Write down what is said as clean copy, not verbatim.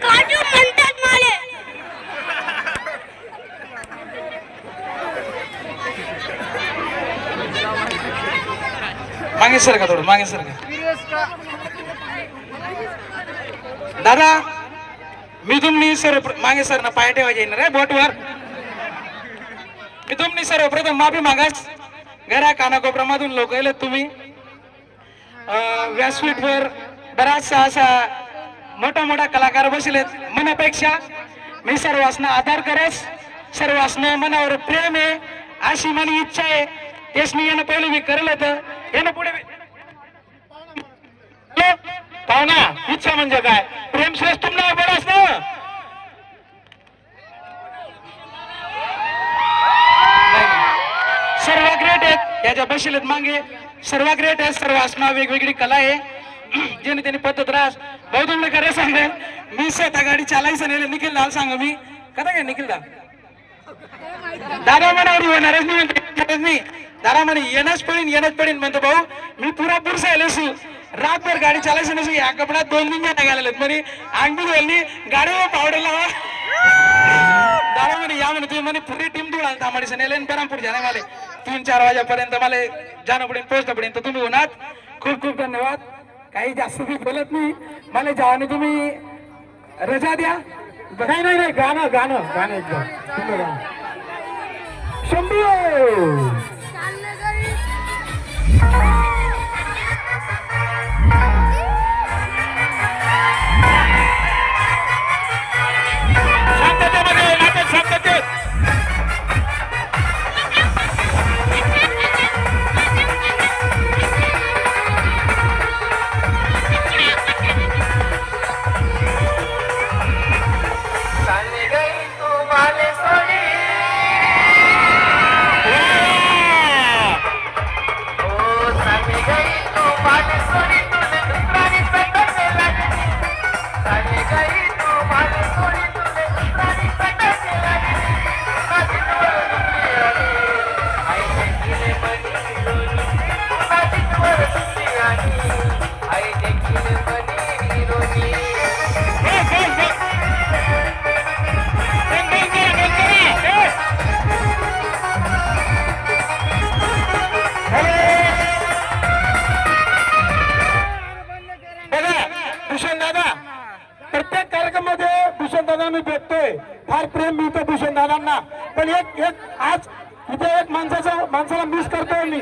काजू म्हणतात माले. मागे सर का थोडं मागे सर का दादा मी तुम्ही मागे सर ना पाय ठेवायचे येणार आहे बोटवर. मी तुम्ही सर्वप्रथम माफी मागास घरा कानाकोपऱ्यामधून लोक येले तुम्ही व्यासपीठवर बराचसा असा मोठा मोठा कलाकार बसलेत मनापेक्षा मी सर्वांना आदर करेस सर्वांना मनावर प्रेम आहे अशी माझी इच्छा आहे तेच मी यानं पहिले मी करल होतं यानं पुढे पाहुणा इच्छा म्हणजे काय प्रेम श्रेष्ठ तुम्हाला बरंच ना सर्व ग्रेट आहेत याच्या बसलेत मागे सर्व ग्रेट आहेत सर्व असणार वेगवेगळी कला आहे ज्याने त्यांनी पद्धत राहस भाऊ तुम्ही खरं सांगेल मी स्वतः गाडी चालायचं नाही निखिल दाल सांगा मी कदा काय निखिल दाल दादा मनावर होणारच नाही म्हणते नाही दादा म्हणे येणंच पडीन म्हणतो भाऊ मी पुरापूर सायलेसू रातभर गाडी चालायचं नसू या कपड्यात 2 दिन घालायला म्हणे अंगठी घालली गाडीवर पावडर लावा दादा म्हणे या म्हणे तुम्ही म्हणे पुरी टीम धुळाल थांबाडीचं नेले बरामपूर जाणे मला 3-4 वाजेपर्यंत मला जाणं पडेल पोहोचणं पडेल तर तुम्ही होणार खूप खूप धन्यवाद. काही जास्त मी बोलत नाही मला जावाने तुम्ही रजा द्या. नाही गाणं एकदम शंभू प्रत्येक कार्यक्रमामध्ये भूषण दादा मी भेटतोय फार प्रेम मिळतं भूषण दादांना पण एक आज इथे एक माणसाला मिस करतोय मी